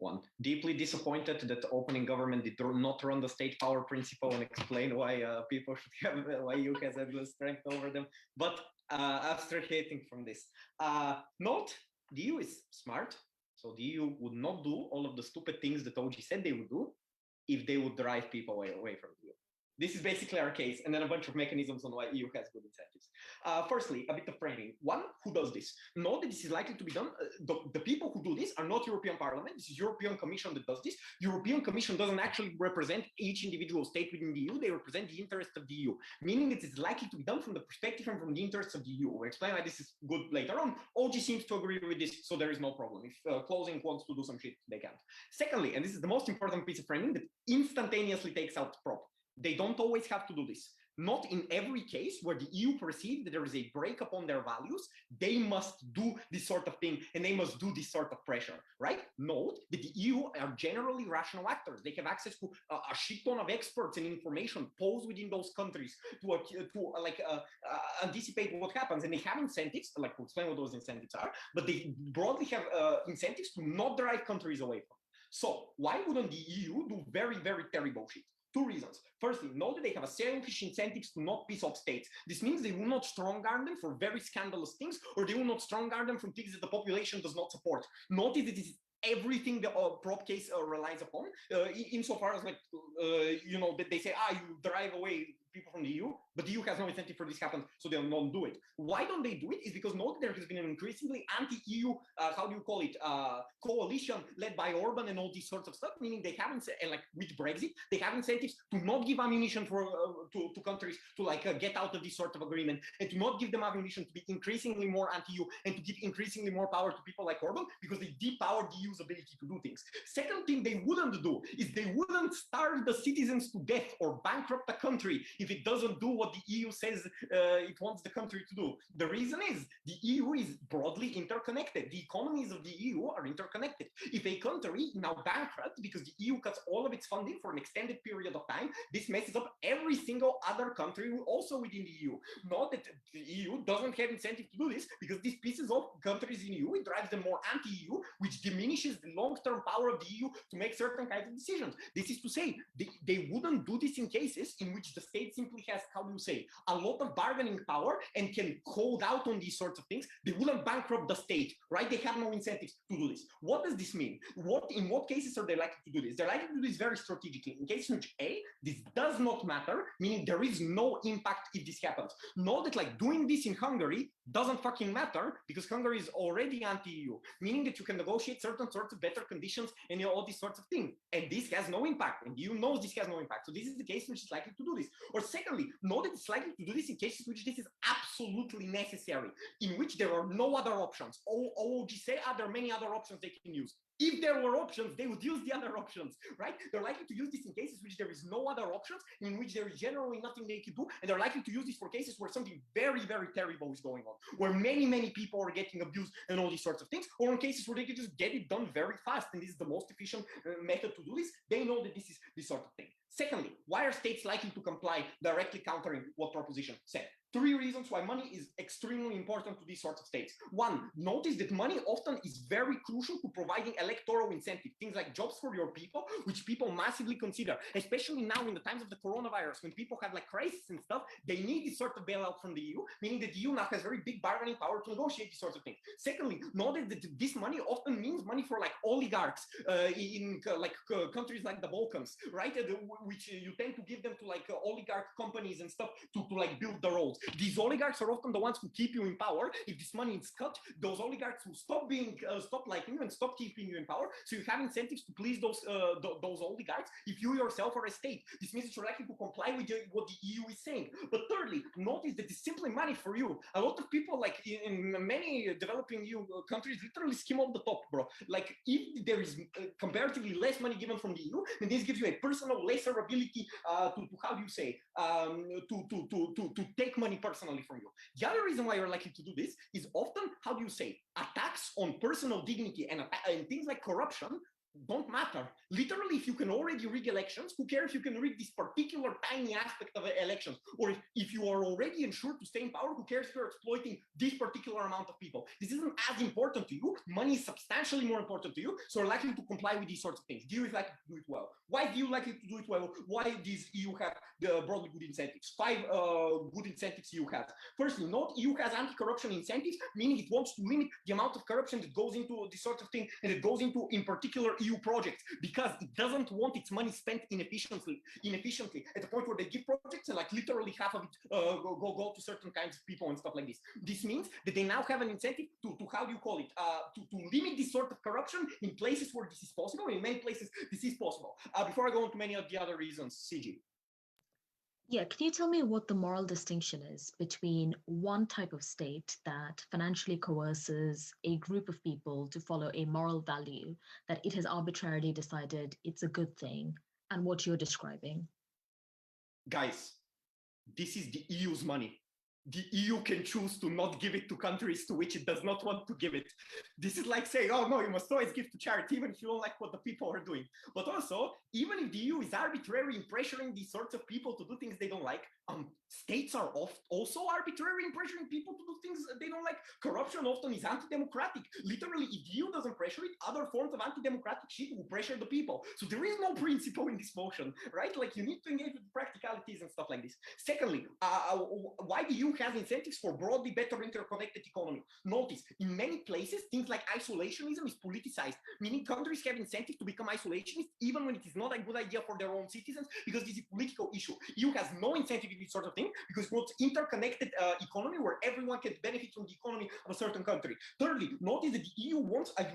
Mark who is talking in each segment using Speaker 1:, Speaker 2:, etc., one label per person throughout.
Speaker 1: One, deeply disappointed that the opening government did not run the state power principle and explain why people should have, why EU has the strength over them. But abstracting from this, note the EU is smart, so the EU would not do all of the stupid things that OG said they would do if they would drive people away from the EU. This is basically our case, and then a bunch of mechanisms on why EU has good incentives. Firstly, a bit of framing. One, who does this? Note that this is likely to be done. The people who do this are not European Parliament. This is European Commission that does this. European Commission doesn't actually represent each individual state within the EU. They represent the interests of the EU, meaning it is likely to be done from the perspective and from the interests of the EU. We'll explain why this is good later on. OG seems to agree with this, so there is no problem. If closing wants to do some shit, they can. Secondly, and this is the most important piece of framing that instantaneously takes out prop. They don't always have to do this. Not in every case where the EU perceives that there is a break upon their values, they must do this sort of thing and they must do this sort of pressure, right? Note that the EU are generally rational actors. They have access to a shit ton of experts and information posed within those countries to anticipate what happens. And they have incentives, like to explain what those incentives are, but they broadly have incentives to not drive countries away from. So why wouldn't the EU do very, very terrible shit? Two reasons. Firstly, know that they have a selfish incentives to not piss off states. This means they will not strong arm them for very scandalous things, or they will not strong arm them from things that the population does not support. Notice that this is everything the prop case relies upon, insofar as that they say, you drive away people from the EU, but the EU has no incentive for this to happen, so they'll not do it. Why don't they do it? Is because note there has been an increasingly anti-EU, coalition led by Orban and all these sorts of stuff, meaning they haven't, and like with Brexit, they have incentives to not give ammunition for to countries to get out of this sort of agreement, and to not give them ammunition to be increasingly more anti-EU, and to give increasingly more power to people like Orban, because they depower the EU's ability to do things. Second thing they wouldn't do is they wouldn't starve the citizens to death or bankrupt the country if it doesn't do what the EU says it wants the country to do. The reason is the EU is broadly interconnected. The economies of the EU are interconnected. If a country is now bankrupt because the EU cuts all of its funding for an extended period of time, this messes up every single other country also within the EU. Not that the EU doesn't have incentive to do this, because this pisses off countries in the EU, it drives them more anti-EU, which diminishes the long-term power of the EU to make certain kinds of decisions. This is to say, they wouldn't do this in cases in which the state simply has, a lot of bargaining power and can hold out on these sorts of things. They wouldn't bankrupt the state, right? They have no incentives to do this. What does this mean? In what cases are they likely to do this? They're likely to do this very strategically. In cases in which this does not matter, meaning there is no impact if this happens. Know that doing this in Hungary doesn't fucking matter, because Hungary is already anti-EU, meaning that you can negotiate certain sorts of better conditions and all these sorts of things. And this has no impact, and EU knows this has no impact. So this is the case in which it's likely to do this. Or secondly, know that it's likely to do this in cases in which this is absolutely necessary, in which there are no other options. OOG say, there are many other options they can use. If there were options, they would use the other options, right? They're likely to use this in cases in which there is no other options, in which there is generally nothing they can do, and they're likely to use this for cases where something very, very terrible is going on, where many, many people are getting abused and all these sorts of things, or in cases where they can just get it done very fast, and this is the most efficient method to do this. They know that this is this sort of thing. Secondly, why are states likely to comply, directly countering what proposition said? Three reasons why money is extremely important to these sorts of states. One, notice that money often is very crucial to providing electoral incentive, things like jobs for your people, which people massively consider, especially now in the times of the coronavirus, when people have crises and stuff, they need this sort of bailout from the EU, meaning that the EU now has very big bargaining power to negotiate these sorts of things. Secondly, notice that this money often means money for oligarchs in countries like the Balkans, right? Which you tend to give them to oligarch companies and stuff to build the roads. These oligarchs are often the ones who keep you in power. If this money is cut, those oligarchs will stop liking you and stop keeping you in power. So you have incentives to please those oligarchs if you yourself are a state. This means that you're likely to comply with what the EU is saying. But thirdly, notice that it's simply money for you. A lot of people, in many developing EU countries, literally skim off the top, bro. If there is comparatively less money given from the EU, then this gives you a personal lesser ability to take money personally from you. The other reason why you're likely to do this is often, attacks on personal dignity and things like corruption don't matter. Literally, if you can already rig elections, who cares if you can rig this particular tiny aspect of elections? Or if you are already ensured to stay in power, who cares if you're exploiting this particular amount of people? This isn't as important to you. Money is substantially more important to you. So you're likely to comply with these sorts of things. Do you likely to do it well? Why do you likely to do it well? Why does EU have the broadly good incentives? 5 good incentives EU has. Firstly, note EU has anti-corruption incentives, meaning it wants to limit the amount of corruption that goes into this sort of thing, and it goes into, in particular, EU projects, because it doesn't want its money spent inefficiently at the point where they give projects and like literally half of it go to certain kinds of people and stuff like this. This means that they now have an incentive to how do you call it, to limit this sort of corruption in places where this is possible. In many places, this is possible. Before I go into many of the other reasons, CG.
Speaker 2: Yeah, can you tell me what the moral distinction is between one type of state that financially coerces a group of people to follow a moral value that it has arbitrarily decided it's a good thing, and what you're describing?
Speaker 1: Guys, this is the EU's money. The EU can choose to not give it to countries to which it does not want to give it. This is like saying, oh no, you must always give to charity, even if you don't like what the people are doing. But also, even if the EU is arbitrary in pressuring these sorts of people to do things they don't like, states are also arbitrary in pressuring people to do things they don't like. Corruption often is anti-democratic. Literally, if the EU doesn't pressure it, other forms of anti-democratic shit will pressure the people. So there is no principle in this motion, right? Like you need to engage with practicalities and stuff like this. Secondly, why the EU has incentives for broadly better interconnected economy? Notice, in many places, things like isolationism is politicized, meaning countries have incentives to become isolationist, even when it is not a good idea for their own citizens, because this is a political issue. EU has no incentive in this sort of thing, because it wants interconnected economy where everyone can benefit from the economy of a certain country. Thirdly, notice that the EU wants a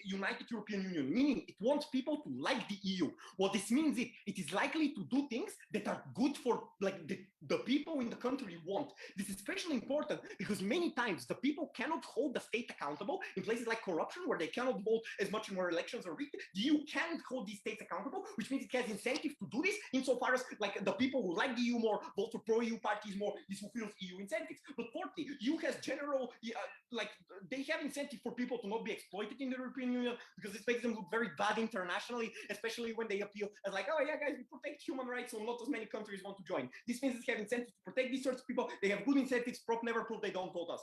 Speaker 1: united European Union, meaning it wants people to like the EU. What this means is it is likely to do things that are good for like the people in the country want. This is especially important because many times the people cannot hold the state accountable in places like corruption, where they cannot vote as much in more elections or rigged. The EU can't hold these states accountable, which means it has incentive to do this insofar as like the people who like the EU more vote for pro-EU parties more. This fulfills EU incentives. But fourthly, EU has general like they have incentive for people to not be exploited in the European Union, because this makes them look very bad internationally, especially when they appeal as like, oh yeah, guys, we protect human rights, so not as many countries want to join. This means they have incentives to protect these sorts of people. They have good incentives. Prop never prove they don't vote us.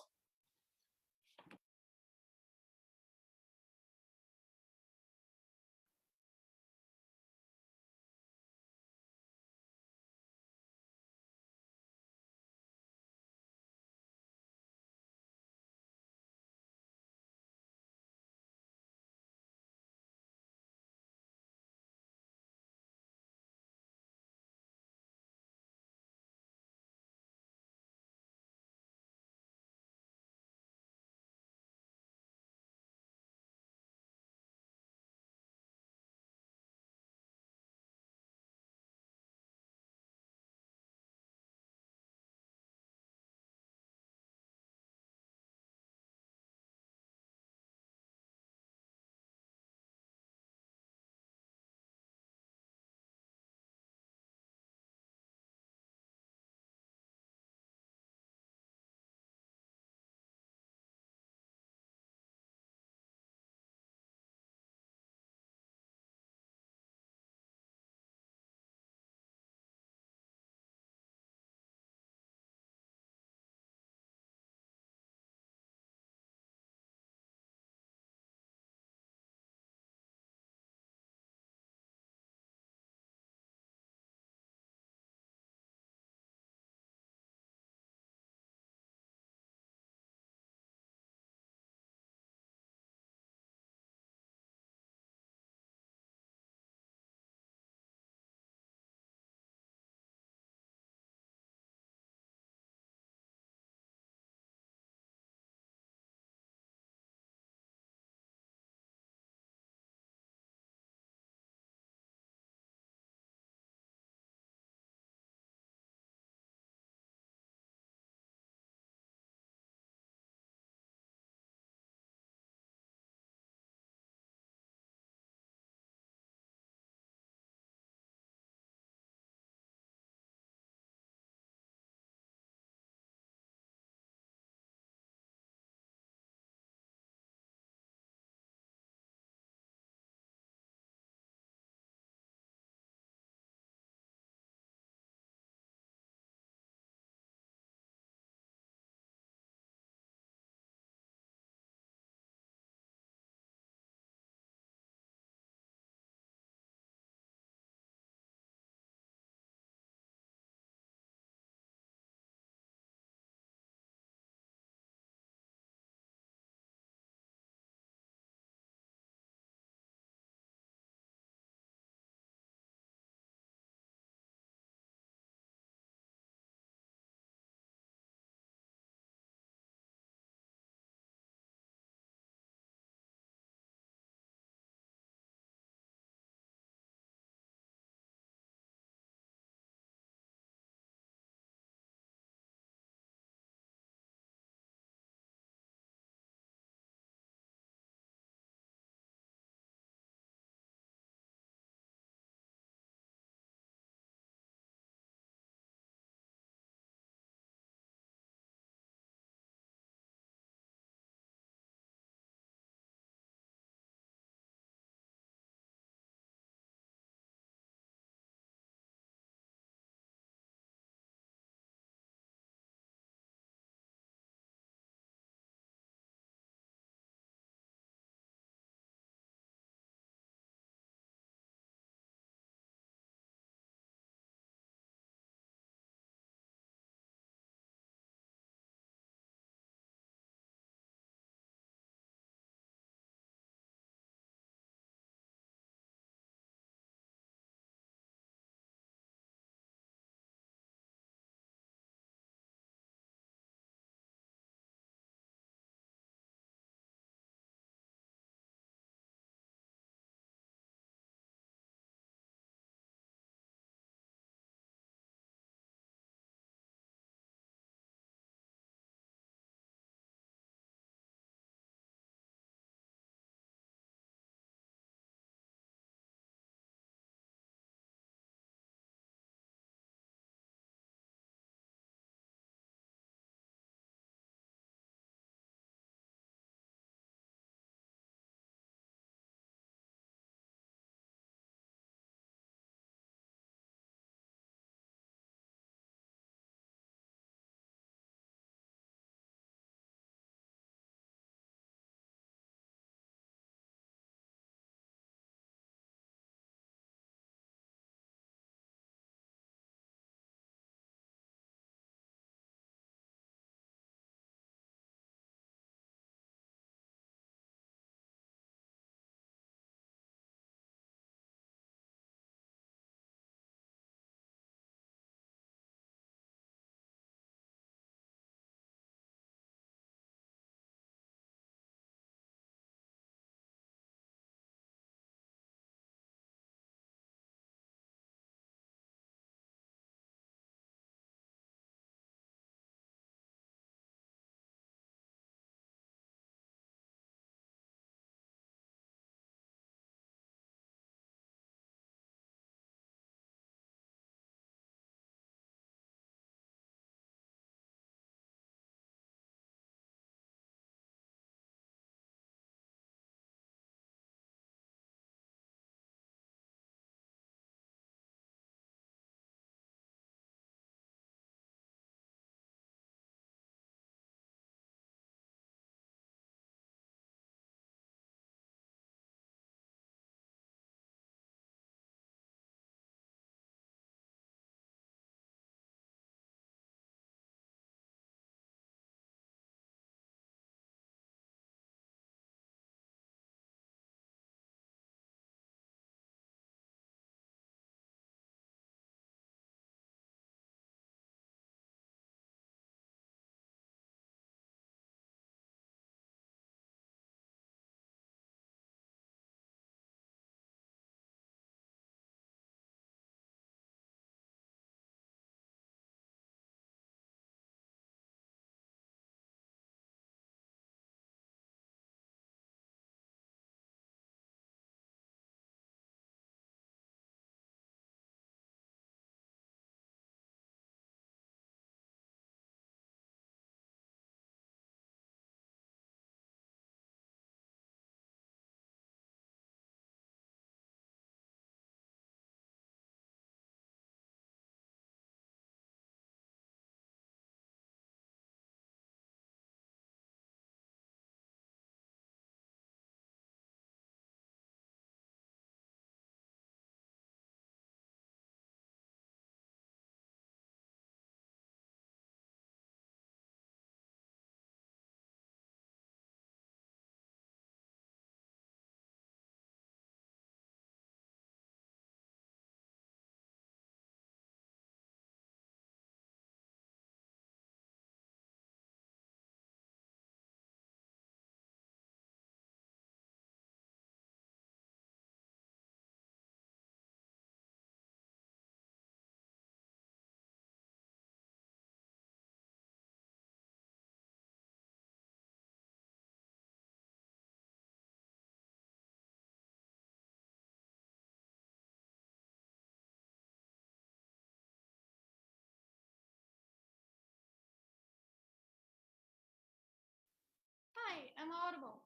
Speaker 3: Hi, am I audible?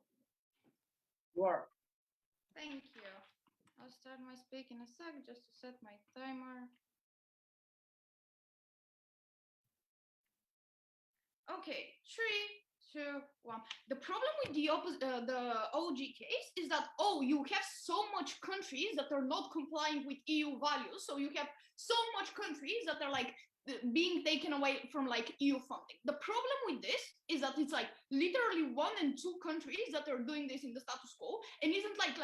Speaker 1: You are.
Speaker 3: Thank you. I'll start my speak in a sec just to set my timer. Okay, 3, 2, 1. The problem with the OG case is that, oh, you have so much countries that are not complying with EU values. So you have so much countries that are like being taken away from like EU funding. The problem with this is that it's like literally 1 and 2 countries that are doing this in the status quo, and isn't like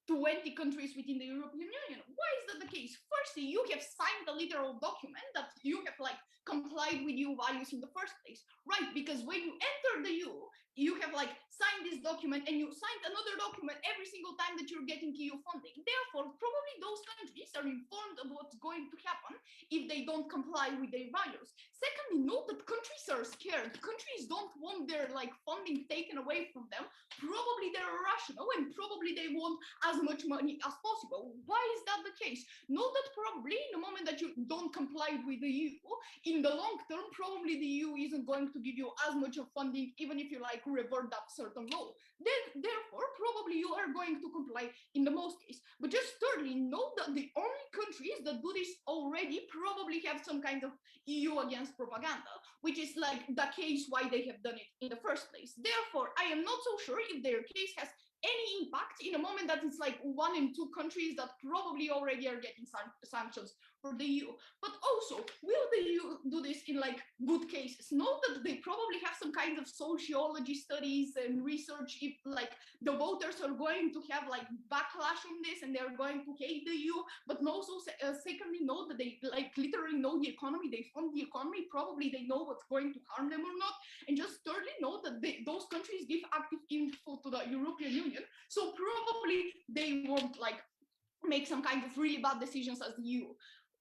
Speaker 3: 20 countries within the European Union. Why is that the case? Firstly, you have signed a literal document that you have like complied with EU values in the first place, right? Because when you enter the EU, you have like signed this document and you signed another document every single time that you're getting EU funding. Therefore, probably those countries are informed of what's going to happen if they don't comply with their values. Secondly, note that countries are scared. Countries don't want their like funding taken away from them. Probably they're irrational and probably they want as much money as possible. Why is that the case? Note that probably in the moment that you don't comply with the EU, in the long term, probably the EU isn't going to give you as much of funding, even if you like revert that certain law. Then, therefore, probably you are going to comply in the most case. But just thirdly, note that the only countries that do this already probably have some kind of EU against propaganda, which is like the case why they have done it in the first place. Therefore, I am not so sure if their case has any impact in a moment that it's like 1 and 2 countries that probably already are getting sanctions for the EU. But also, will the EU do this in like good cases? Note that they probably have some kind of sociology studies and research if like the voters are going to have like backlash on this and they're going to hate the EU. But also, secondly, note that they like literally know the economy, they fund the economy, probably they know what's going to harm them or not. And just thirdly, note that those countries give active info to the European Union. So probably they won't like make some kind of really bad decisions as the EU.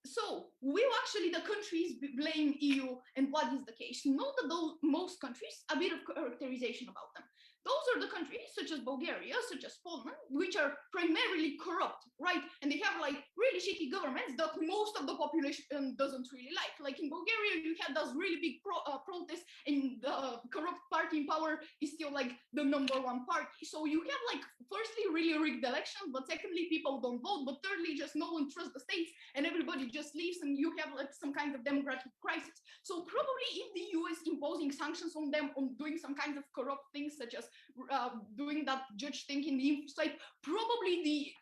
Speaker 3: So will actually the countries blame EU, and what is the case? Note that most countries, a bit of characterization about them. Those are the countries such as Bulgaria, such as Poland, which are primarily corrupt, right? And they have like really shitty governments that most of the population doesn't really like. Like in Bulgaria, you had those really big protests, and the corrupt party in power is still like the #1 party. So you have like, firstly, really rigged elections, but secondly, people don't vote, but thirdly, just no one trusts the states and everybody just leaves, and you have like some kind of democratic crisis. So probably if the EU is imposing sanctions on them on doing some kind of corrupt things, such as doing that judge thing in the info site, probably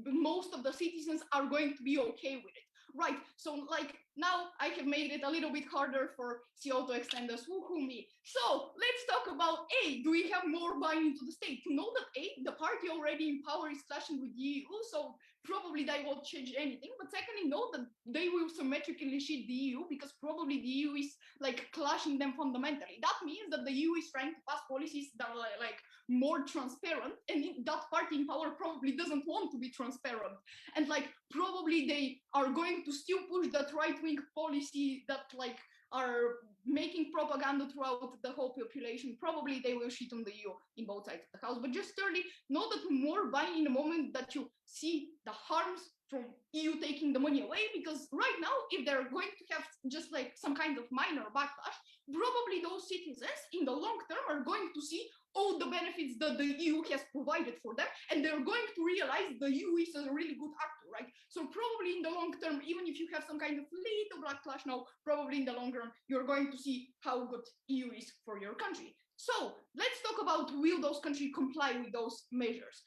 Speaker 3: most of the citizens are going to be okay with it, right? So like now I have made it a little bit harder for THO to extend us, woohoo me. So let's talk about do we have more buy-in into the state? To know that the party already in power is clashing with the EU, so probably they won't change anything. But secondly, note that they will symmetrically cheat the EU because probably the EU is like clashing them fundamentally. That means that the EU is trying to pass policies that are like more transparent, and that party in power probably doesn't want to be transparent. And like probably they are going to still push that right-wing policy that like are making propaganda throughout the whole population. Probably they will shit on the EU in both sides of the house. But just thirdly, know that more buy in the moment that you see the harms from EU taking the money away, because right now, if they're going to have just like some kind of minor backlash, probably those citizens in the long term are going to see all the benefits that the EU has provided for them, and they're going to realize the EU is a really good actor, right? So probably in the long term, even if you have some kind of little backlash now, probably in the long run, you're going to see how good EU is for your country. So let's talk about, will those countries comply with those measures?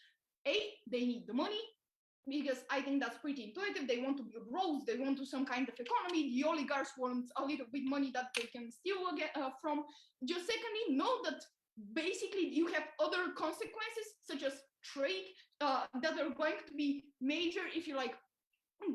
Speaker 3: They need the money, because I think that's pretty intuitive. They want to build roads, they want to some kind of economy. The oligarchs want a little bit money that they can steal get from. Just secondly, know that basically you have other consequences, such as trade, that are going to be major if you like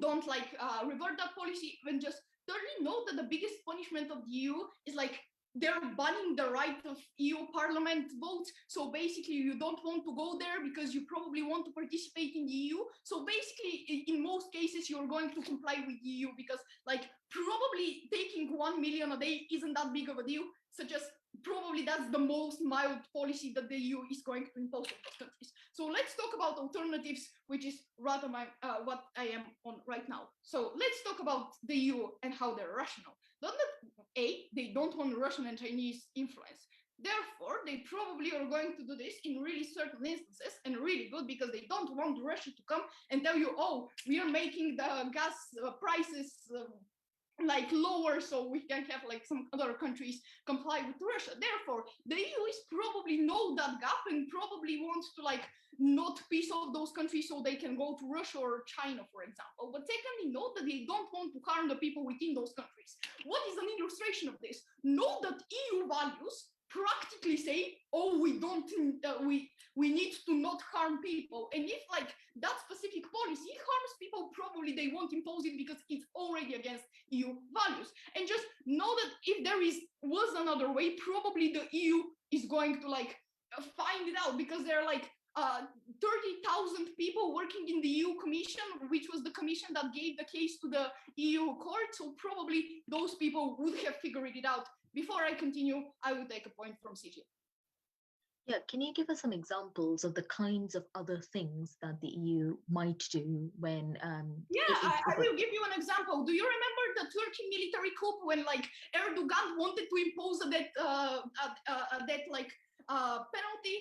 Speaker 3: don't like revert that policy. And just thirdly, note that the biggest punishment of the EU is like they're banning the right of EU Parliament votes. So basically, you don't want to go there because you probably want to participate in the EU. So basically, in most cases, you're going to comply with the EU because, like, probably taking 1 million a day isn't that big of a deal. So just probably that's the most mild policy that the EU is going to impose on those countries. So let's talk about alternatives, which is rather what I am on right now. So let's talk about the EU and how they're rational. Not that they don't want Russian and Chinese influence. Therefore, they probably are going to do this in really certain instances, and really good, because they don't want Russia to come and tell you, oh, we are making the gas prices like lower so we can have like some other countries comply with Russia. Therefore, the EU is probably know that gap and probably wants to like not piece off those countries so they can go to Russia or China, for example. But secondly, note that they don't want to harm the people within those countries. What is an illustration of this? Note that EU values practically say, oh, we don't we need to not harm people. And if like that specific policy harms people, probably they won't impose it because it's already against EU values. And just know that if there was another way, probably the EU is going to like find it out, because there are like 30,000 people working in the EU Commission, which was the commission that gave the case to the EU court. So probably those people would have figured it out. Before I continue, I will take a point from CG.
Speaker 2: Yeah, can you give us some examples of the kinds of other things that the EU might do when?
Speaker 3: I will give you an example. Do you remember the Turkey military coup when like Erdogan wanted to impose a debt like penalty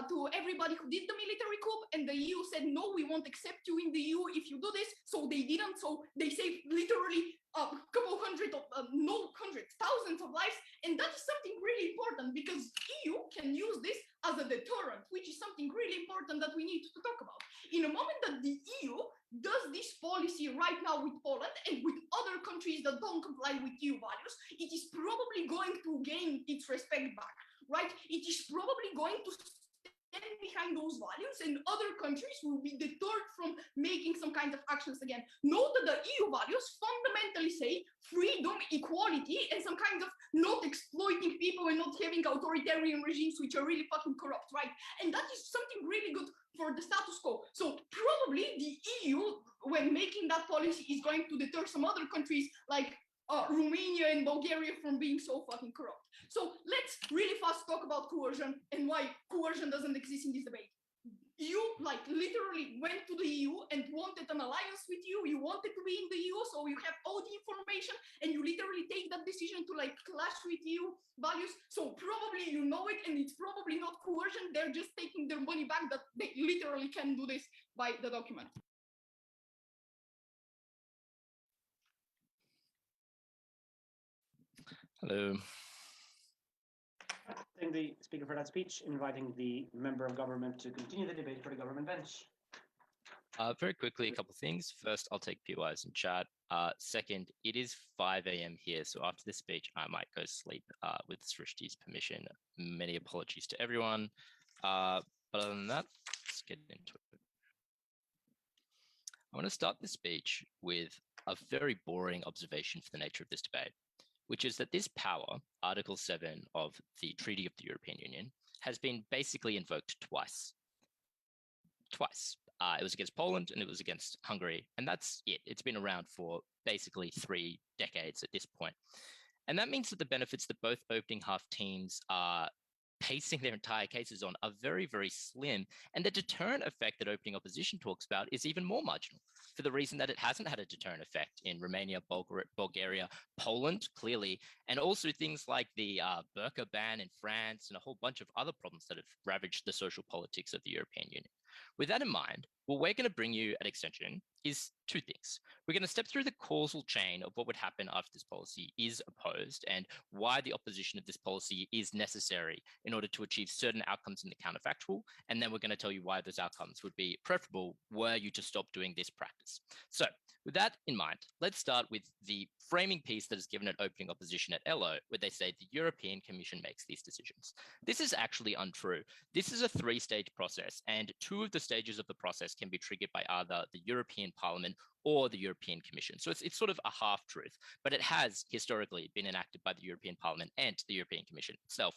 Speaker 3: to everybody who did the military coup, and the EU said no, we won't accept you in the EU if you do this. So they didn't. So they saved literally a couple hundred of thousands of lives, and that is something really important because EU can use this as a deterrent, which is something really important that we need to talk about. In a moment that the EU does this policy right now with Poland and with other countries that don't comply with EU values, it is probably going to gain its respect back, right? It is probably going to stand behind those values, and other countries will be deterred from making some kind of actions again. Note that the EU values fundamentally say freedom, equality, and some kind of not exploiting people and not having authoritarian regimes which are really fucking corrupt, right? And that is something really good for the status quo. So probably the EU, when making that policy, is going to deter some other countries like Romania and Bulgaria from being so fucking corrupt. So let's really fast talk about coercion and why coercion doesn't exist in this debate. You like literally went to the EU and wanted an alliance with you. You wanted to be in the EU, so you have all the information, and you literally take that decision to like clash with EU values. So probably you know it, and it's probably not coercion. They're just taking their money back. That they literally can do this by the document.
Speaker 4: Hello.
Speaker 5: Thank the speaker for that speech, inviting the member of government to continue the debate for the government bench.
Speaker 4: Very quickly, a couple of things. First, I'll take PYs in chat. Second, it is 5 a.m. here, so after this speech, I might go sleep with Srishti's permission. Many apologies to everyone. But other than that, let's get into it. I want to start this speech with a very boring observation for the nature of this debate, which is that this power, Article 7 of the Treaty of the European Union, has been basically invoked twice. It was against Poland and it was against Hungary, and that's it. It's been around for basically 3 decades at this point. And that means that the benefits that both opening half teams are pacing their entire cases on are very, very slim. And the deterrent effect that opening opposition talks about is even more marginal, for the reason that it hasn't had a deterrent effect in Romania, Bulgaria, Poland, clearly, and also things like the burqa ban in France and a whole bunch of other problems that have ravaged the social politics of the European Union. With that in mind, what we're going to bring you at Extension is 2 things. We're going to step through the causal chain of what would happen after this policy is opposed and why the opposition of this policy is necessary in order to achieve certain outcomes in the counterfactual. And then we're going to tell you why those outcomes would be preferable were you to stop doing this practice. So with that in mind, let's start with the framing piece that is given at opening opposition at ELO, where they say the European Commission makes these decisions. This is actually untrue. This is a 3-stage process, and 2 of the stages of the process can be triggered by either the European Parliament or the European Commission. So it's sort of a half-truth, but it has historically been enacted by the European Parliament and the European Commission itself.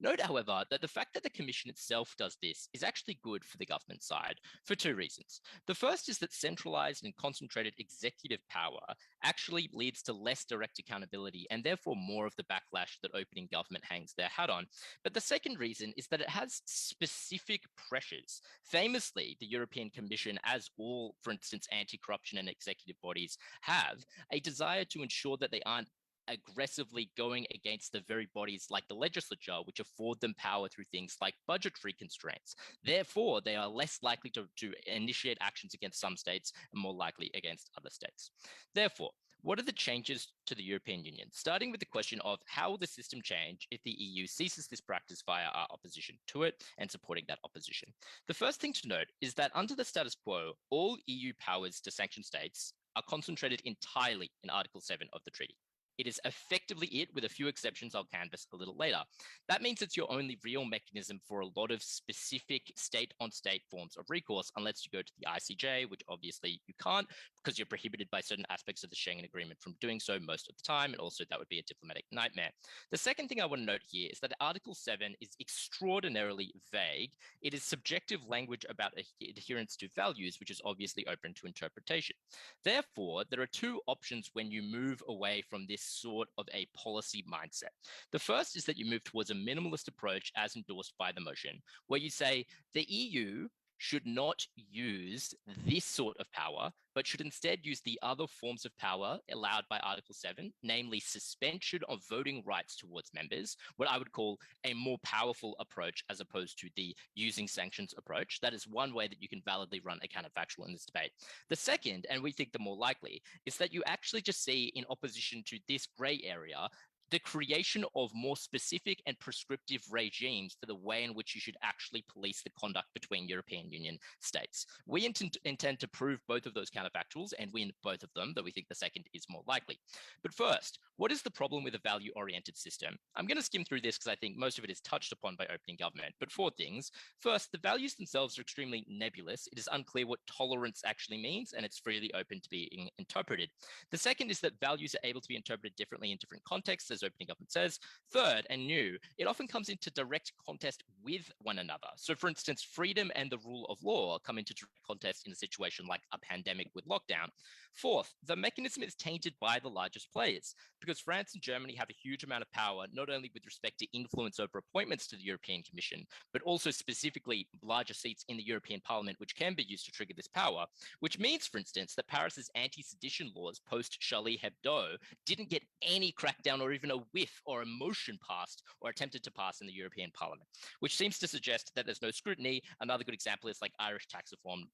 Speaker 4: Note, however, that the fact that the Commission itself does this is actually good for the government side for 2 reasons. The first is that centralized and concentrated executive power actually leads to less direct accountability and therefore more of the backlash that opening government hangs their hat on. But the second reason is that it has specific pressures. Famously, the European Commission, as all, for instance, anti-corruption and executive bodies have, a desire to ensure that they aren't aggressively going against the very bodies like the legislature, which afford them power through things like budgetary constraints. Therefore, they are less likely to initiate actions against some states and more likely against other states. Therefore, what are the changes to the European Union? Starting with the question of how will the system change if the EU ceases this practice via our opposition to it and supporting that opposition? The first thing to note is that under the status quo, all EU powers to sanction states are concentrated entirely in Article 7 of the treaty. It is effectively it, with a few exceptions I'll canvass a little later. That means it's your only real mechanism for a lot of specific state-on-state forms of recourse, unless you go to the ICJ, which obviously you can't, because you're prohibited by certain aspects of the Schengen Agreement from doing so most of the time, and also that would be a diplomatic nightmare. The second thing I want to note here is that Article 7 is extraordinarily vague. It is subjective language about adherence to values, which is obviously open to interpretation. Therefore, there are two options when you move away from this sort of a policy mindset. The first is that you move towards a minimalist approach as endorsed by the motion, where you say the EU should not use this sort of power, but should instead use the other forms of power allowed by Article 7, namely suspension of voting rights towards members, what I would call a more powerful approach as opposed to the using sanctions approach. That is one way that you can validly run a counterfactual in this debate. The second, and we think the more likely, is that you actually just see in opposition to this gray area the creation of more specific and prescriptive regimes for the way in which you should actually police the conduct between European Union states. We intend to prove both of those counterfactuals and win both of them, though we think the second is more likely. But first, what is the problem with a value-oriented system? I'm going to skim through this because I think most of it is touched upon by opening government, but four things. First, the values themselves are extremely nebulous. It is unclear what tolerance actually means, and it's freely open to being interpreted. The second is that values are able to be interpreted differently in different contexts, as opening government says. Third, and new, it often comes into direct contest with one another. So for instance, freedom and the rule of law come into direct contest in a situation like a pandemic with lockdown. Fourth, the mechanism is tainted by the largest players because France and Germany have a huge amount of power, not only with respect to influence over appointments to the European Commission, but also specifically larger seats in the European Parliament, which can be used to trigger this power, which means, for instance, that Paris's anti-sedition laws post Charlie Hebdo didn't get any crackdown or even a whiff or a motion passed or attempted to pass in the European Parliament, which seems to suggest that there's no scrutiny. Another good example is like Irish tax reform,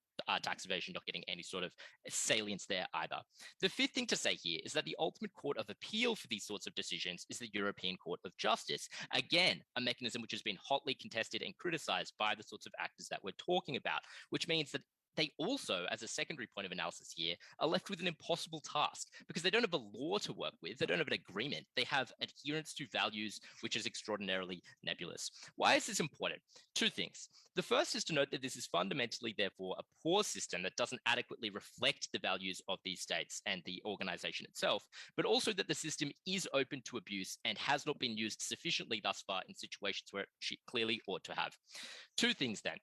Speaker 4: tax evasion not getting any sort of salience there either. The fifth thing to say here is that the ultimate court of appeal for these sorts of decisions is the European Court of Justice. Again, a mechanism which has been hotly contested and criticized by the sorts of actors that we're talking about, which means that they also, as a secondary point of analysis here, are left with an impossible task because they don't have a law to work with. They don't have an agreement. They have adherence to values, which is extraordinarily nebulous. Why is this important? Two things. The first is to note that this is fundamentally, therefore, a poor system that doesn't adequately reflect the values of these states and the organization itself, but also that the system is open to abuse and has not been used sufficiently thus far in situations where it clearly ought to have. Two things then.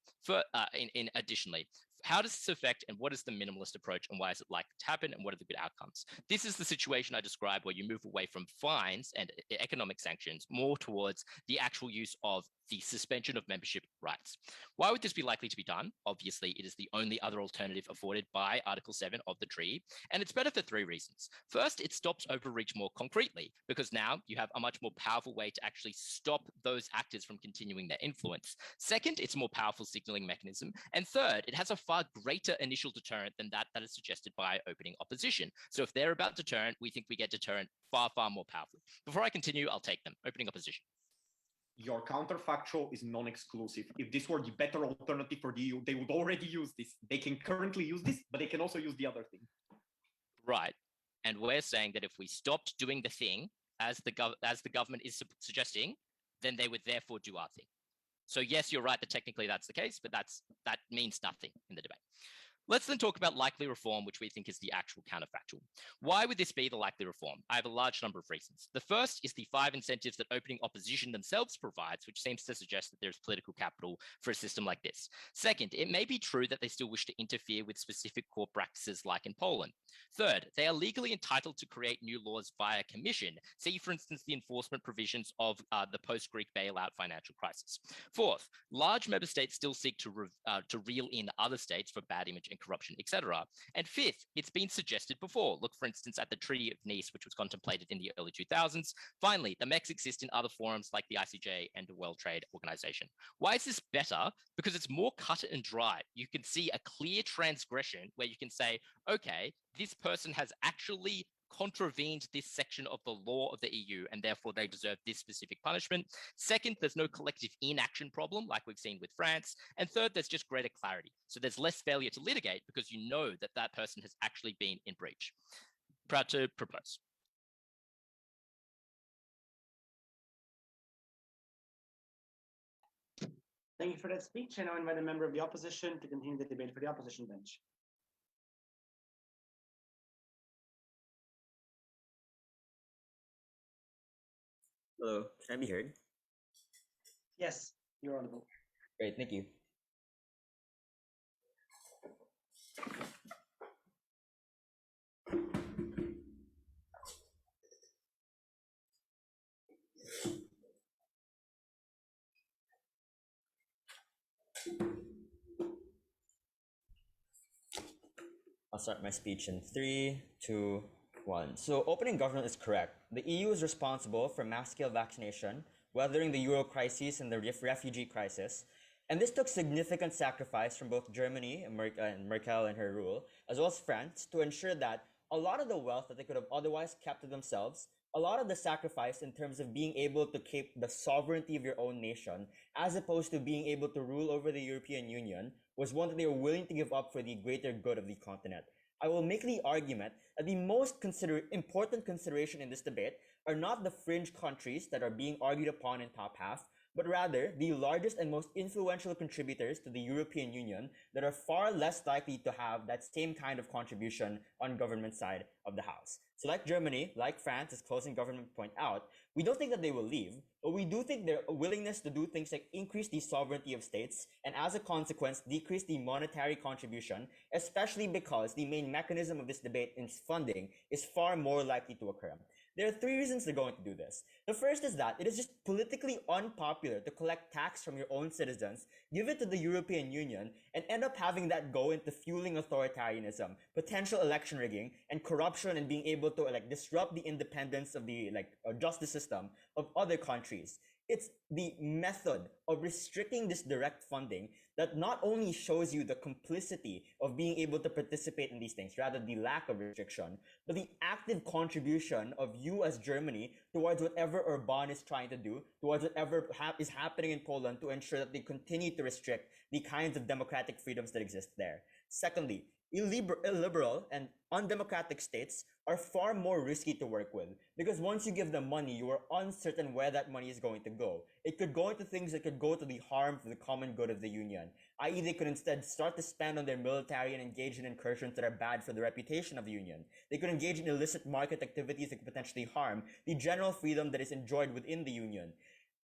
Speaker 4: Additionally, how does this affect and what is the minimalist approach and why is it likely to happen and what are the good outcomes? This is the situation I described where you move away from fines and economic sanctions more towards the actual use of the suspension of membership rights. Why would this be likely to be done? Obviously, it is the only other alternative afforded by Article 7 of the treaty, and it's better for three reasons. First, it stops overreach more concretely because now you have a much more powerful way to actually stop those actors from continuing their influence. Second, it's a more powerful signaling mechanism. And third, it has a far greater initial deterrent than that is suggested by opening opposition. So if they're about deterrent, we think we get deterrent far, far more powerfully. Before I continue, I'll take them. Opening opposition.
Speaker 1: Your counterfactual is non-exclusive. If this were the better alternative for the EU, they would already use this. They can currently use this, but they can also use the other thing.
Speaker 4: Right. And we're saying that if we stopped doing the thing as the government is suggesting, then they would therefore do our thing. So yes, you're right that technically that's the case, but that means nothing in the debate. Let's then talk about likely reform, which we think is the actual counterfactual. Why would this be the likely reform? I have a large number of reasons. The first is the 5 incentives that opening opposition themselves provides, which seems to suggest that there's political capital for a system like this. Second, it may be true that they still wish to interfere with specific court practices like in Poland. Third, they are legally entitled to create new laws via commission. See, for instance, the enforcement provisions of the post-Greek bailout financial crisis. Fourth, large member states still seek to reel in other states for bad image and and corruption, etc. And fifth, it's been suggested before. Look, for instance, at the Treaty of Nice, which was contemplated in the early 2000s. Finally, the MECs exist in other forums like the ICJ and the World Trade Organization. Why is this better? Because it's more cut and dry. You can see a clear transgression where you can say, okay, this person has actually contravened this section of the law of the EU, and therefore they deserve this specific punishment. Second, there's no collective inaction problem like we've seen with France. And third, there's just greater clarity. So there's less failure to litigate because you know that that person has actually been in breach. Proud to propose.
Speaker 5: Thank you for that speech. I now invite a member of the opposition to continue the debate for the opposition bench.
Speaker 6: Hello, can I be heard?
Speaker 5: Yes, you're audible.
Speaker 6: Great, thank you. I'll start my speech in 3, 2, 1. So opening government is correct. The EU is responsible for mass-scale vaccination, weathering the Euro crisis and the refugee crisis. And this took significant sacrifice from both Germany and Merkel and her rule, as well as France, to ensure that a lot of the wealth that they could have otherwise kept to themselves, a lot of the sacrifice in terms of being able to keep the sovereignty of your own nation, as opposed to being able to rule over the European Union, was one that they were willing to give up for the greater good of the continent. I will make the argument that the most important consideration in this debate are not the fringe countries that are being argued upon in top half, but rather the largest and most influential contributors to the European Union that are far less likely to have that same kind of contribution on government side of the house. So like Germany, like France, as closing government point out, we don't think that they will leave, but we do think their willingness to do things like increase the sovereignty of states and as a consequence, decrease the monetary contribution, especially because the main mechanism of this debate in funding is far more likely to occur. There are 3 reasons they're going to do this. The first is that it is just politically unpopular to collect tax from your own citizens, give it to the European Union, and end up having that go into fueling authoritarianism, potential election rigging, and corruption, and being able to disrupt the independence of the justice system of other countries. It's the method of restricting this direct funding that not only shows you the complicity of being able to participate in these things, rather the lack of restriction, but the active contribution of you as Germany towards whatever Orban is trying to do, towards whatever is happening in Poland to ensure that they continue to restrict the kinds of democratic freedoms that exist there. Secondly, illiberal and undemocratic states are far more risky to work with because once you give them money, you are uncertain where that money is going to go. It could go into things that could go to the harm for the common good of the union, i.e. they could instead start to spend on their military and engage in incursions that are bad for the reputation of the union. They could engage in illicit market activities that could potentially harm the general freedom that is enjoyed within the union.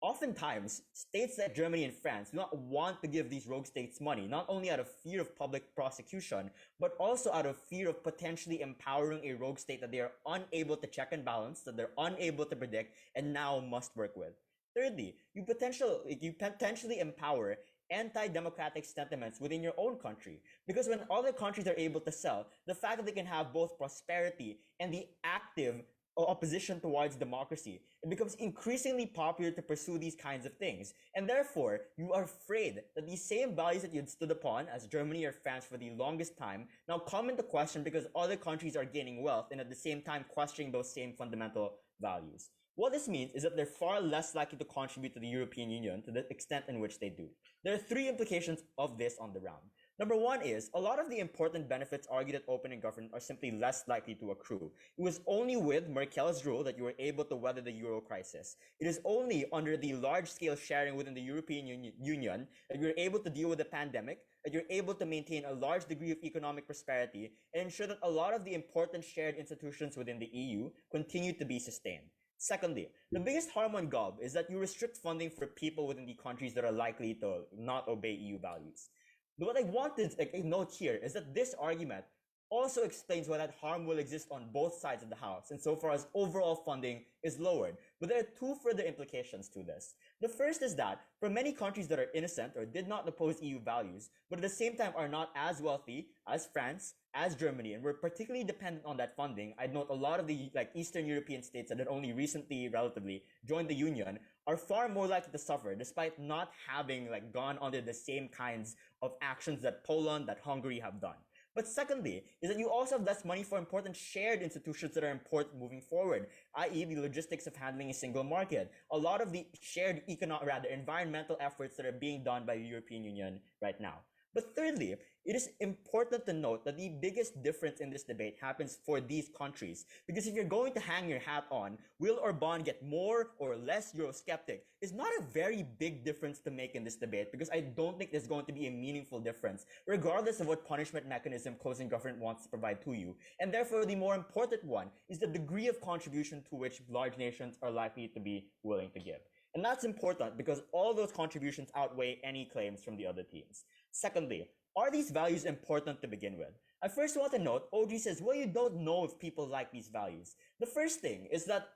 Speaker 6: Oftentimes, states like Germany and France do not want to give these rogue states money, not only out of fear of public prosecution, but also out of fear of potentially empowering a rogue state that they are unable to check and balance, that they're unable to predict, and now must work with. Thirdly, you potentially empower anti-democratic sentiments within your own country. Because when other countries are able to sell, the fact that they can have both prosperity and the active opposition towards democracy, it becomes increasingly popular to pursue these kinds of things. And therefore, you are afraid that these same values that you had stood upon as Germany or France for the longest time now come into question because other countries are gaining wealth and at the same time questioning those same fundamental values. What this means is that they're far less likely to contribute to the European Union to the extent in which they do. There are 3 implications of this on the round. Number 1 is, a lot of the important benefits argued at opening government are simply less likely to accrue. It was only with Merkel's rule that you were able to weather the Euro crisis. It is only under the large-scale sharing within the European Union that you're able to deal with the pandemic, that you're able to maintain a large degree of economic prosperity, and ensure that a lot of the important shared institutions within the EU continue to be sustained. Secondly, the biggest harm on Gov is that you restrict funding for people within the countries that are likely to not obey EU values. But what I want to note here is that this argument also explains why that harm will exist on both sides of the house, insofar as overall funding is lowered. But there are two further implications to this. The first is that for many countries that are innocent or did not oppose EU values, but at the same time are not as wealthy as France, as Germany, and were particularly dependent on that funding, I'd note a lot of the Eastern European states that had only recently, relatively, joined the Union are far more likely to suffer, despite not having gone under the same kinds of actions that Poland, that Hungary have done. But secondly, is that you also have less money for important shared institutions that are important moving forward, i.e. the logistics of handling a single market. A lot of the shared environmental efforts that are being done by the European Union right now. But thirdly, it is important to note that the biggest difference in this debate happens for these countries. Because if you're going to hang your hat on, will Orban get more or less Eurosceptic, is not a very big difference to make in this debate, because I don't think there's going to be a meaningful difference, regardless of what punishment mechanism closing government wants to provide to you. And therefore, the more important one is the degree of contribution to which large nations are likely to be willing to give. And that's important because all those contributions outweigh any claims from the other teams. Secondly, are these values important to begin with? I first want to note, OG says, well, you don't know if people like these values. The first thing is that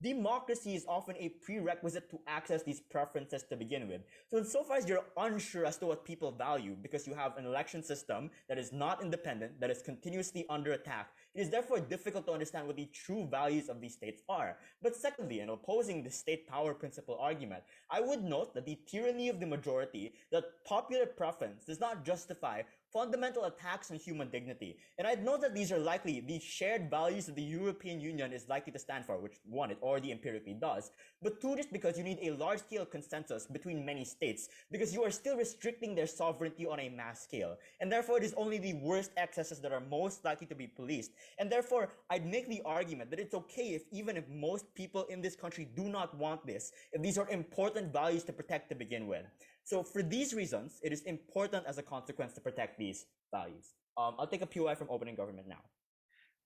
Speaker 6: democracy is often a prerequisite to access these preferences to begin with. So insofar as you're unsure as to what people value because you have an election system that is not independent, that is continuously under attack, it is therefore difficult to understand what the true values of these states are. But secondly, in opposing the state power principle argument, I would note that the tyranny of the majority, that popular preference does not justify fundamental attacks on human dignity. And I'd note that these are likely the shared values that the European Union is likely to stand for, which one, it already empirically does, but two, just because you need a large-scale consensus between many states, because you are still restricting their sovereignty on a mass scale. And therefore, it is only the worst excesses that are most likely to be policed. And therefore, I'd make the argument that it's okay if even if most people in this country do not want this, if these are important values to protect to begin with. So for these reasons, it is important as a consequence to protect these values. I'll take a POI from opening government now.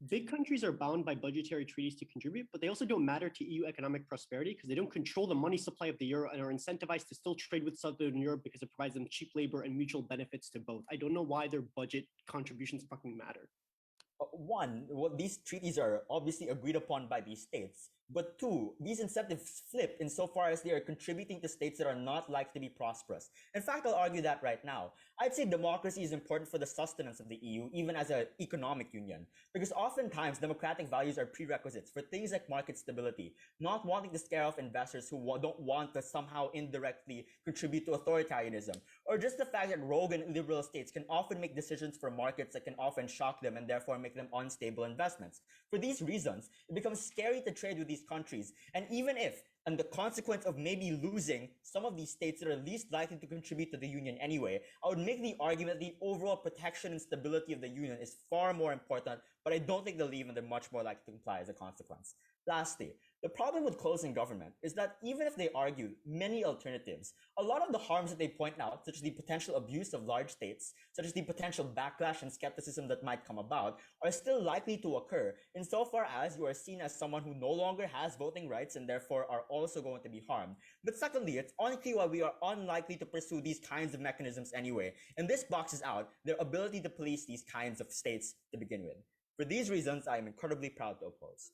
Speaker 7: Big countries are bound by budgetary treaties to contribute, but they also don't matter to EU economic prosperity because they don't control the money supply of the euro and are incentivized to still trade with Southern Europe because it provides them cheap labor and mutual benefits to both. I don't know why their budget contributions fucking matter.
Speaker 6: One, well, these treaties are obviously agreed upon by these states. But two, these incentives flip insofar as they are contributing to states that are not likely to be prosperous. In fact, I'll argue that right now. I'd say democracy is important for the sustenance of the EU, even as an economic union. Because oftentimes, democratic values are prerequisites for things like market stability, not wanting to scare off investors who don't want to somehow indirectly contribute to authoritarianism, or just the fact that rogue and liberal states can often make decisions for markets that can often shock them and therefore make them unstable investments. For these reasons, it becomes scary to trade with these countries. And even if, and the consequence of maybe losing some of these states that are least likely to contribute to the union anyway, I would make the argument that the overall protection and stability of the union is far more important, but I don't think they'll leave and they're much more likely to comply as a consequence. Lastly, the problem with closing government is that even if they argue many alternatives, a lot of the harms that they point out, such as the potential abuse of large states, such as the potential backlash and skepticism that might come about, are still likely to occur insofar as you are seen as someone who no longer has voting rights and therefore are also going to be harmed. But secondly, it's unclear why we are unlikely to pursue these kinds of mechanisms anyway, and this boxes out their ability to police these kinds of states to begin with. For these reasons, I am incredibly proud to oppose.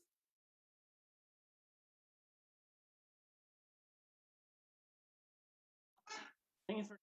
Speaker 5: Thank you for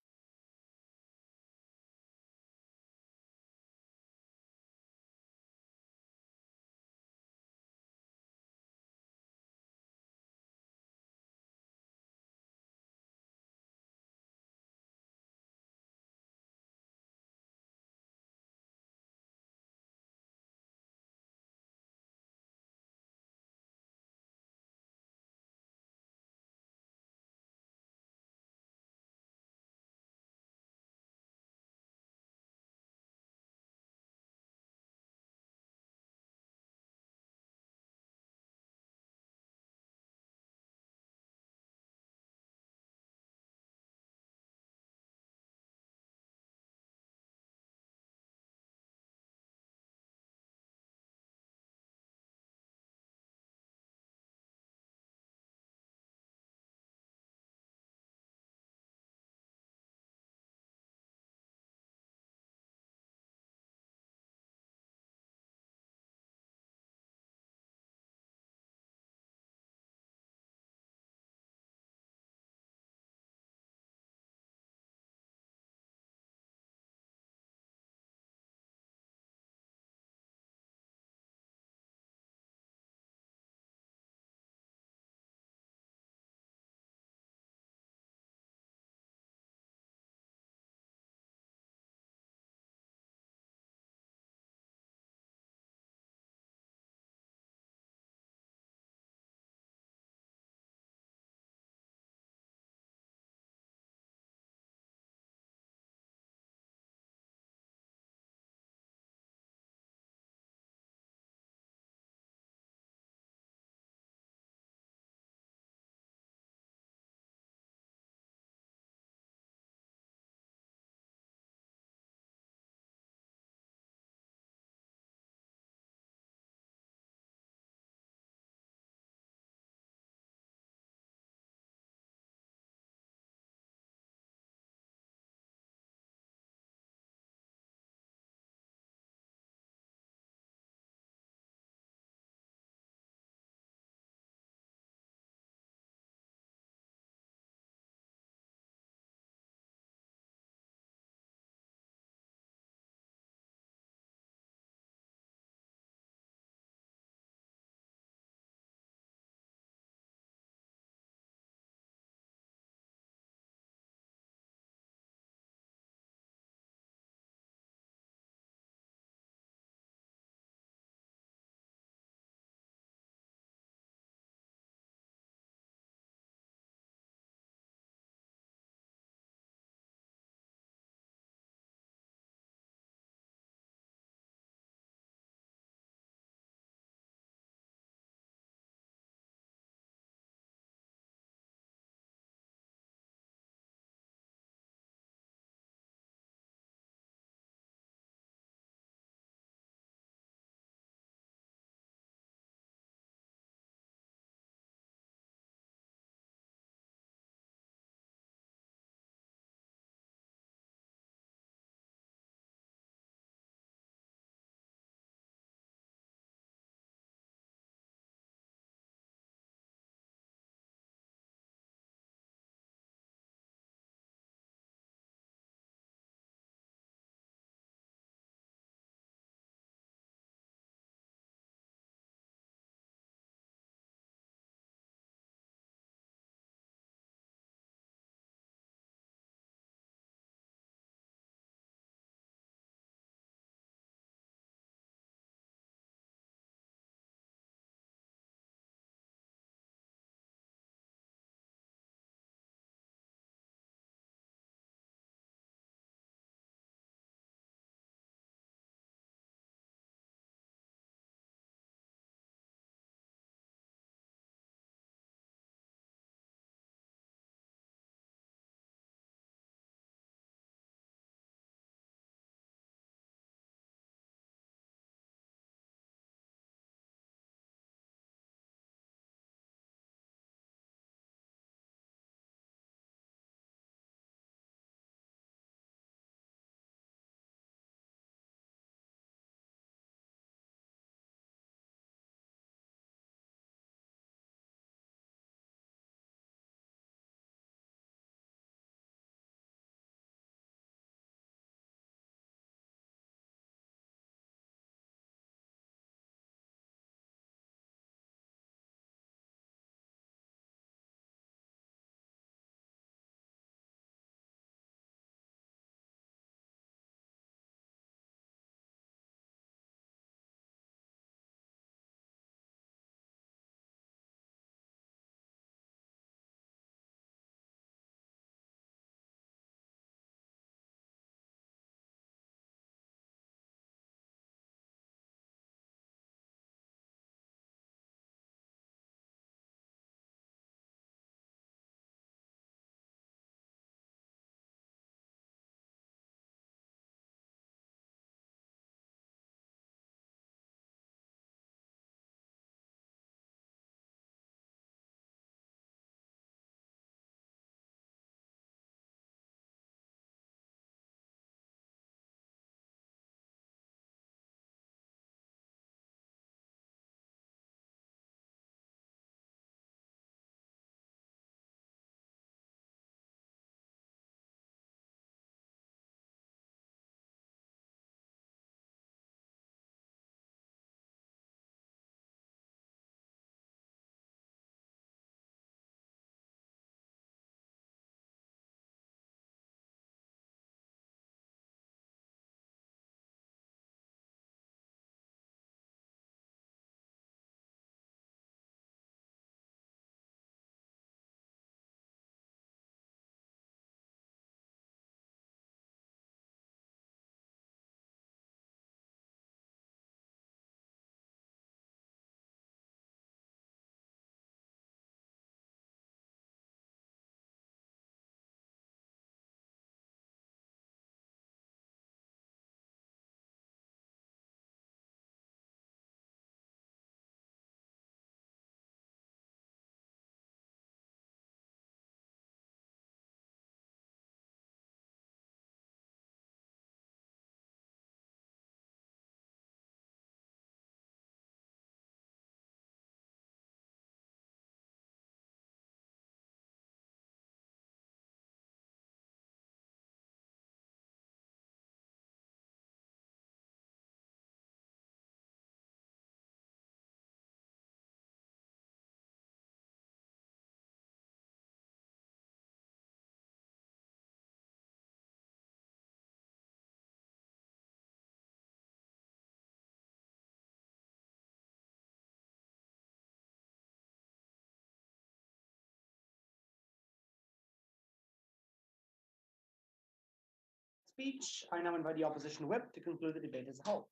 Speaker 5: speech. I now invite the opposition whip to conclude the debate as a whole.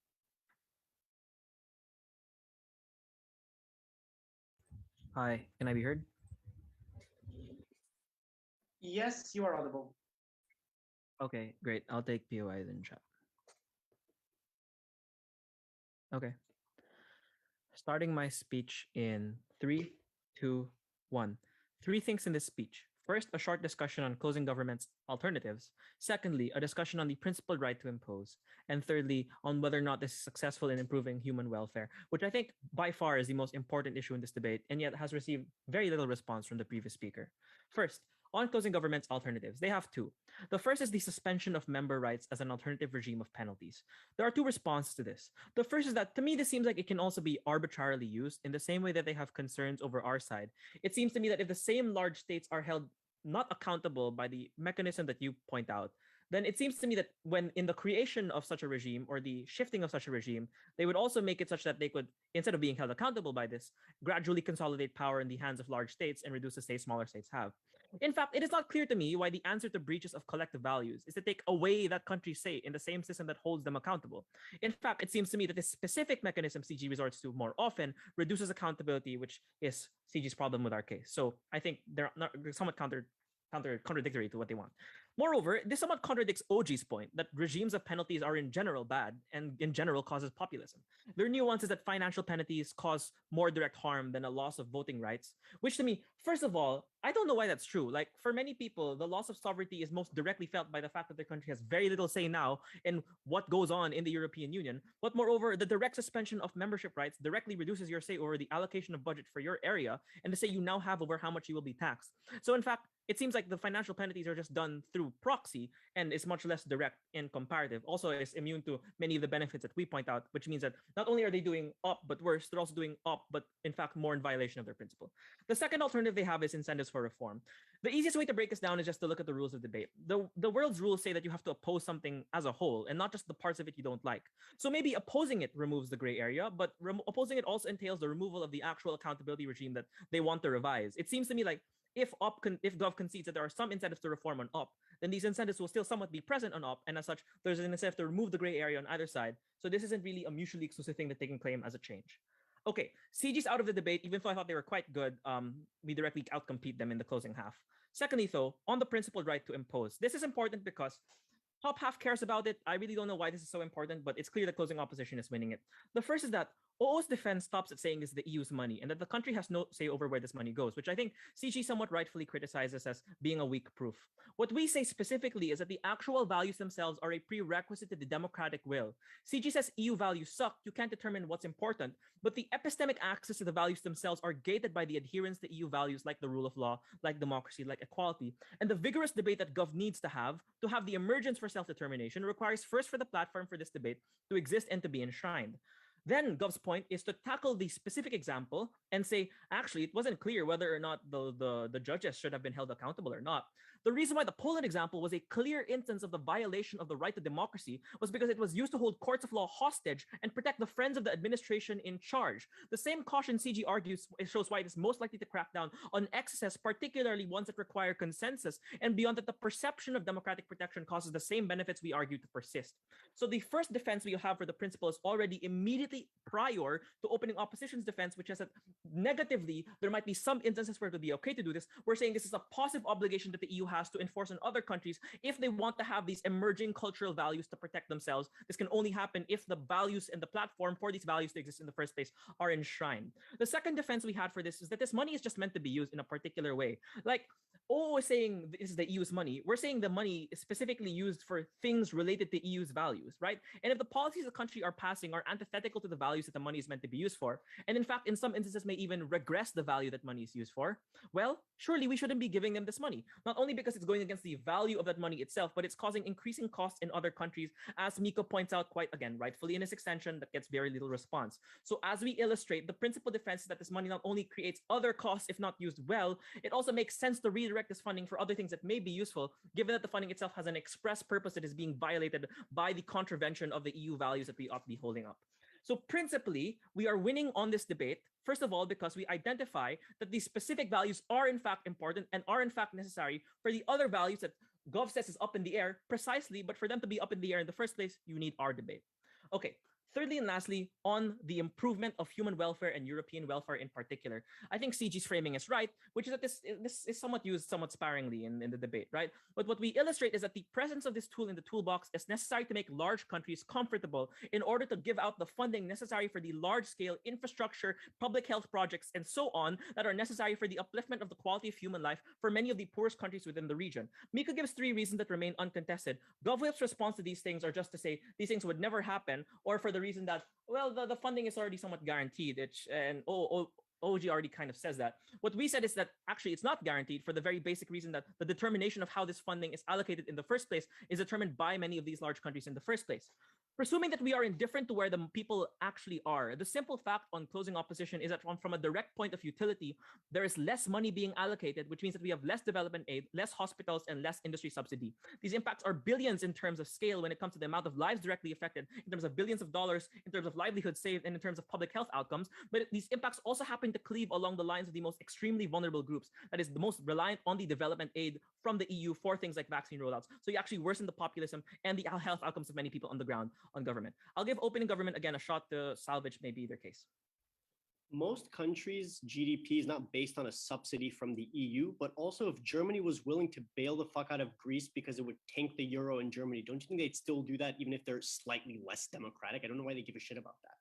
Speaker 8: Hi, can I be heard?
Speaker 5: Yes, you are audible.
Speaker 8: Okay, great. I'll take POI then, chat. Okay. Starting my speech in 3, 2, 1. 3 things in this speech. First, a short discussion on closing government's alternatives. Secondly, a discussion on the principled right to impose. And thirdly, on whether or not this is successful in improving human welfare, which I think by far is the most important issue in this debate, and yet has received very little response from the previous speaker. First, on closing government's alternatives, they have 2. The first is the suspension of member rights as an alternative regime of penalties. There are 2 responses to this. The first is that to me, this seems like it can also be arbitrarily used in the same way that they have concerns over our side. It seems to me that if the same large states are held not accountable by the mechanism that you point out, then it seems to me that when in the creation of such a regime or the shifting of such a regime, they would also make it such that they could, instead of being held accountable by this, gradually consolidate power in the hands of large states and reduce the states smaller states have. In fact, it is not clear to me why the answer to breaches of collective values is to take away that country's say in the same system that holds them accountable. In fact, it seems to me that this specific mechanism CG resorts to more often reduces accountability, which is CG's problem with our case. So I think they're somewhat contradictory to what they want. Moreover, this somewhat contradicts OG's point that regimes of penalties are in general bad and in general causes populism. Their nuance is that financial penalties cause more direct harm than a loss of voting rights, which to me, first of all, I don't know why that's true. Like for many people, the loss of sovereignty is most directly felt by the fact that their country has very little say now in what goes on in the European Union. But moreover, the direct suspension of membership rights directly reduces your say over the allocation of budget for your area and the say you now have over how much you will be taxed. So in fact, it seems like the financial penalties are just done through proxy and is much less direct and comparative. Also, it's immune to many of the benefits that we point out, which means that not only are they doing up but worse, they're also doing up but in fact more in violation of their principle. The second alternative they have is incentives for reform. The easiest way to break this down is just to look at the rules of debate. The world's rules say that you have to oppose something as a whole and not just the parts of it you don't like. So maybe opposing it removes the gray area, but opposing it also entails the removal of the actual accountability regime that they want to revise. It seems to me like if Gov concedes that there are some incentives to reform on UP, then these incentives will still somewhat be present on UP, and as such, there's an incentive to remove the gray area on either side. So this isn't really a mutually exclusive thing that they can claim as a change. Okay, CG's out of the debate, even though I thought they were quite good. We directly outcompete them in the closing half. Secondly, though, on the principled right to impose, this is important because top half cares about it. I really don't know why this is so important, but it's clear that closing opposition is winning it. The first is that OO's defense stops at saying it's the EU's money and that the country has no say over where this money goes, which I think CG somewhat rightfully criticizes as being a weak proof. What we say specifically is that the actual values themselves are a prerequisite to the democratic will. CG says EU values suck, you can't determine what's important, but the epistemic access to the values themselves are gated by the adherence to EU values like the rule of law, like democracy, like equality. And the vigorous debate that Gov needs to have the emergence for self-determination requires first for the platform for this debate to exist and to be enshrined. Then Gov's point is to tackle the specific example and say, actually, it wasn't clear whether or not the judges should have been held accountable or not. The reason why the Poland example was a clear instance of the violation of the right to democracy was because it was used to hold courts of law hostage and protect the friends of the administration in charge. The same caution CG argues shows why it is most likely to crack down on excesses, particularly ones that require consensus, and beyond that the perception of democratic protection causes the same benefits we argue to persist. So the first defense we have for the principle is already immediately prior to opening opposition's defense, which is that negatively, there might be some instances where it would be okay to do this. We're saying this is a positive obligation that the EU has to enforce on other countries if they want to have these emerging cultural values to protect themselves. This can only happen if the values and the platform for these values to exist in the first place are enshrined. The second defense we had for this is that this money is just meant to be used in a particular way. Like, is saying this is the EU's money. We're saying the money is specifically used for things related to EU's values, right? And if the policies the country are passing are antithetical to the values that the money is meant to be used for, and in fact, in some instances may even regress the value that money is used for, well, surely we shouldn't be giving them this money. Not only because it's going against the value of that money itself, but it's causing increasing costs in other countries, as Miko points out quite again, rightfully in his extension that gets very little response. So as we illustrate, the principal defense is that this money not only creates other costs if not used well, it also makes sense to redirect this funding for other things that may be useful, given that the funding itself has an express purpose that is being violated by the contravention of the EU values that we ought to be holding up. So principally, we are winning on this debate, first of all, because we identify that these specific values are in fact important and are in fact necessary for the other values that Gov says is up in the air precisely, but for them to be up in the air in the first place, you need our debate. Okay. Thirdly and lastly, on the improvement of human welfare and European welfare in particular, I think CG's framing is right, which is that this is somewhat used somewhat sparingly in the debate, right? But what we illustrate is that the presence of this tool in the toolbox is necessary to make large countries comfortable in order to give out the funding necessary for the large-scale infrastructure, public health projects, and so on that are necessary for the upliftment of the quality of human life for many of the poorest countries within the region. Mika gives 3 reasons that remain uncontested. GovWhip's response to these things are just to say these things would never happen, or for the reason that, well, the funding is already somewhat guaranteed. OG already kind of says that. What we said is that actually it's not guaranteed for the very basic reason that the determination of how this funding is allocated in the first place is determined by many of these large countries in the first place. Presuming that we are indifferent to where the people actually are, the simple fact on closing opposition is that from a direct point of utility, there is less money being allocated, which means that we have less development aid, less hospitals, and less industry subsidy. These impacts are billions in terms of scale when it comes to the amount of lives directly affected, in terms of billions of dollars, in terms of livelihood saved, and in terms of public health outcomes. But these impacts also happen to cleave along the lines of the most extremely vulnerable groups, that is the most reliant on the development aid from the EU for things like vaccine rollouts. So you actually worsen the populism and the health outcomes of many people on the ground on government. I'll give opening government again a shot to salvage maybe their case.
Speaker 7: Most countries' GDP is not based on a subsidy from the EU, but also if Germany was willing to bail the fuck out of Greece because it would tank the euro in Germany, don't you think they'd still do that even if they're slightly less democratic? I don't know why they give a shit about that.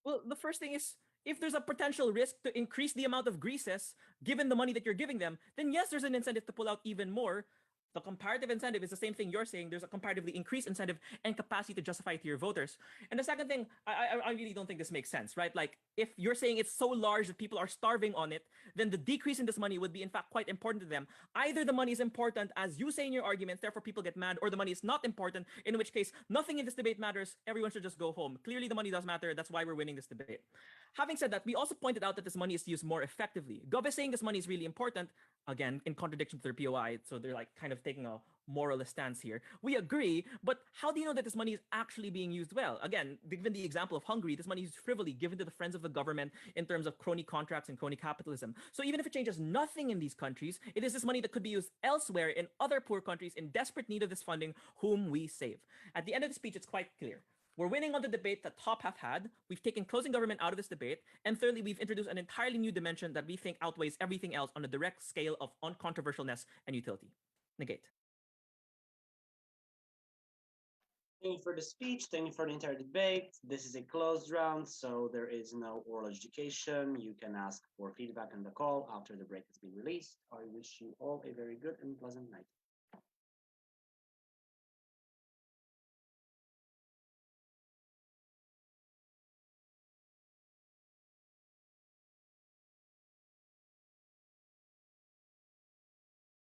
Speaker 8: Well, the first thing is, if there's a potential risk to increase the amount of Greases, given the money that you're giving them, then yes, there's an incentive to pull out even more. The comparative incentive is the same thing you're saying. There's a comparatively increased incentive and capacity to justify it to your voters. And the second thing, I really don't think this makes sense, right? Like, if you're saying it's so large that people are starving on it, then the decrease in this money would be in fact quite important to them. Either the money is important, as you say in your arguments, therefore people get mad, or the money is not important, in which case nothing in this debate matters. Everyone should just go home. Clearly the money does matter. That's why we're winning this debate. Having said that, we also pointed out that this money is used more effectively. Gov is saying this money is really important, again, in contradiction to their POI. So they're like kind of taking a moralist stance here. We agree, but how do you know that this money is actually being used well? Again, given the example of Hungary, this money is frivolly given to the friends of the government in terms of crony contracts and crony capitalism. So even if it changes nothing in these countries, it is this money that could be used elsewhere in other poor countries in desperate need of this funding, whom we save. At the end of the speech, it's quite clear. We're winning on the debate that THO have had. We've taken closing government out of this debate. And thirdly, we've introduced an entirely new dimension that we think outweighs everything else on a direct scale of uncontroversialness and utility. Negate.
Speaker 5: Thank you for the speech. Thank you for the entire debate. This is a closed round, so there is no oral education. You can ask for feedback on the call after the break has been released. I wish you all a very good and pleasant night.